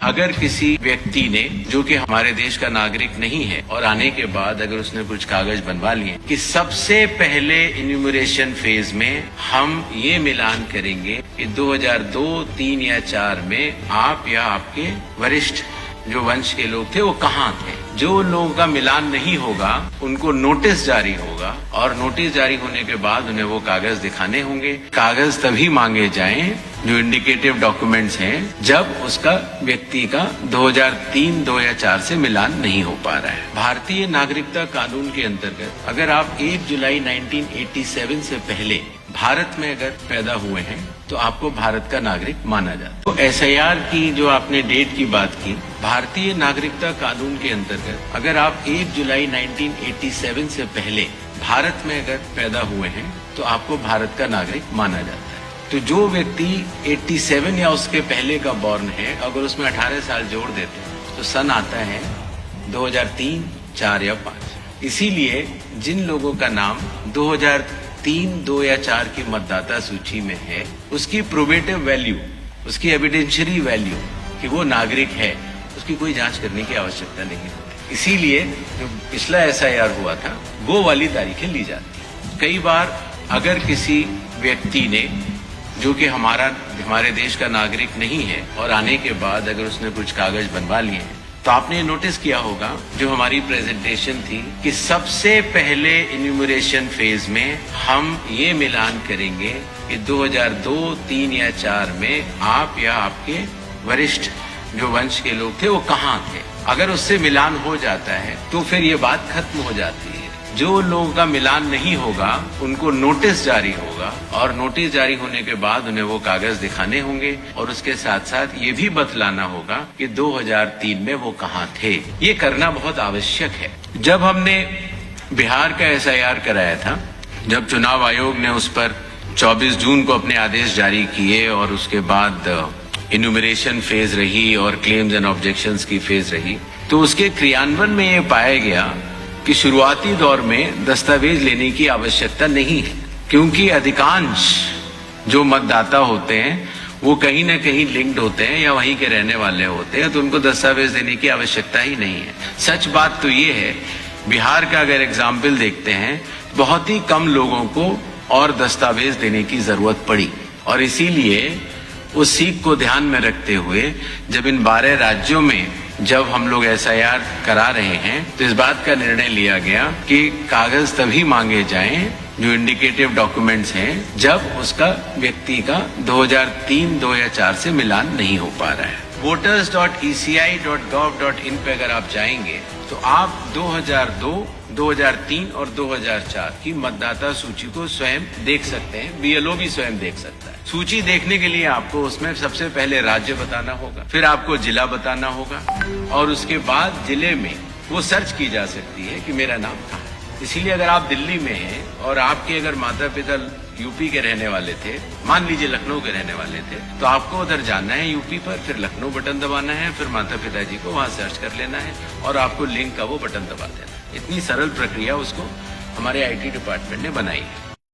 अगर किसी व्यक्ति ने, जो कि हमारे देश का नागरिक नहीं है, और आने के बाद अगर उसने कुछ कागज बनवा लिए कि सबसे पहले इन्यूमरेशन फेज में हम ये मिलान करेंगे कि 2002, 3 या 4 में आप या आपके वरिष्ठ जो वंश के लोग थे वो कहाँ थे। जो लोगों का मिलान नहीं होगा उनको नोटिस जारी होगा, और नोटिस जारी होने के बाद उन्हें वो कागज दिखाने होंगे। कागज तभी मांगे जाएं जो इंडिकेटिव डॉक्यूमेंट्स हैं जब उसका व्यक्ति का 2003, 2 या 4 से मिलान नहीं हो पा रहा है। भारतीय नागरिकता कानून के अंतर्गत अगर आप 1 जुलाई 1987 से पहले भारत में अगर पैदा हुए हैं तो आपको भारत का नागरिक माना जाता है। तो SIR की जो आपने डेट की बात की, भारतीय नागरिकता कानून के अंतर्गत अगर आप 1 जुलाई 1987 से पहले भारत में अगर पैदा हुए हैं तो आपको भारत का नागरिक माना जाता है। तो जो व्यक्ति 87 या उसके पहले का बॉर्न है, अगर उसमें 18 साल जोड़ देते हैं तो सन आता है 2003, 4 या 5। इसीलिए जिन लोगों का नाम 2003, 2 या 4 की मतदाता सूची में है, उसकी प्रोबेटिव वैल्यू, उसकी एविडेंशियरी वैल्यू कि वो नागरिक है, उसकी कोई जांच करने की आवश्यकता नहीं होती। इसीलिए जो पिछला SIR हुआ था वो वाली तारीखें ली जाती। कई बार अगर किसी व्यक्ति ने, जो कि हमारे देश का नागरिक नहीं है, और आने के बाद अगर उसने कुछ कागज बनवा लिए हैं, तो आपने नोटिस किया होगा जो हमारी प्रेजेंटेशन थी कि सबसे पहले इन्यूमरेशन फेज में हम ये मिलान करेंगे कि 2002, 3 या 4 में आप या आपके वरिष्ठ जो वंश के लोग थे वो कहाँ थे। अगर उससे मिलान हो जाता है तो फिर ये बात खत्म हो जाती है। जो लोगों का मिलान नहीं होगा उनको नोटिस जारी होगा, और नोटिस जारी होने के बाद उन्हें वो कागज दिखाने होंगे, और उसके साथ साथ ये भी बतलाना होगा कि 2003 में वो कहाँ थे। ये करना बहुत आवश्यक है। जब हमने बिहार का SIR कराया था, जब चुनाव आयोग ने उस पर 24 जून को अपने आदेश जारी किए, और उसके बाद इन्यूमरेशन फेज रही और क्लेम्स एंड ऑब्जेक्शंस की फेज रही, तो उसके क्रियान्वयन में ये पाया गया कि शुरुआती दौर में दस्तावेज लेने की आवश्यकता नहीं है, क्योंकि अधिकांश जो मतदाता होते हैं वो कहीं न कहीं लिंक्ड होते हैं या वहीं के रहने वाले होते हैं, तो उनको दस्तावेज देने की आवश्यकता ही नहीं है। सच बात तो ये है, बिहार का अगर एग्जाम्पल देखते हैं, बहुत ही कम लोगों को और दस्तावेज देने की जरूरत पड़ी, और इसीलिए उस सीख को ध्यान में रखते हुए जब इन 12 राज्यों में जब हम लोग SIR करा रहे हैं तो इस बात का निर्णय लिया गया कि कागज तभी मांगे जाएं जो इंडिकेटिव डॉक्यूमेंट्स हैं जब उसका व्यक्ति का 2003, 2 या 4 से मिलान नहीं हो पा रहा है। voters.eci.gov.in पे अगर आप जाएंगे तो आप 2002, 2003 और 2004 की मतदाता सूची को स्वयं देख सकते हैं। BLO भी स्वयं देख सकता है। सूची देखने के लिए आपको उसमें सबसे पहले राज्य बताना होगा, फिर आपको जिला बताना होगा, और उसके बाद जिले में वो सर्च की जा सकती है कि मेरा नाम कहाँ है। इसीलिए अगर आप दिल्ली में हैं और आपके अगर माता पिता यूपी के रहने वाले थे, मान लीजिए लखनऊ के रहने वाले थे, तो आपको उधर जाना है यूपी पर, फिर लखनऊ बटन दबाना है, फिर माता पिताजी को वहां सर्च कर लेना है, और आपको लिंक का वो बटन दबा देना। इतनी सरल प्रक्रिया उसको हमारे IT डिपार्टमेंट ने बनाई है।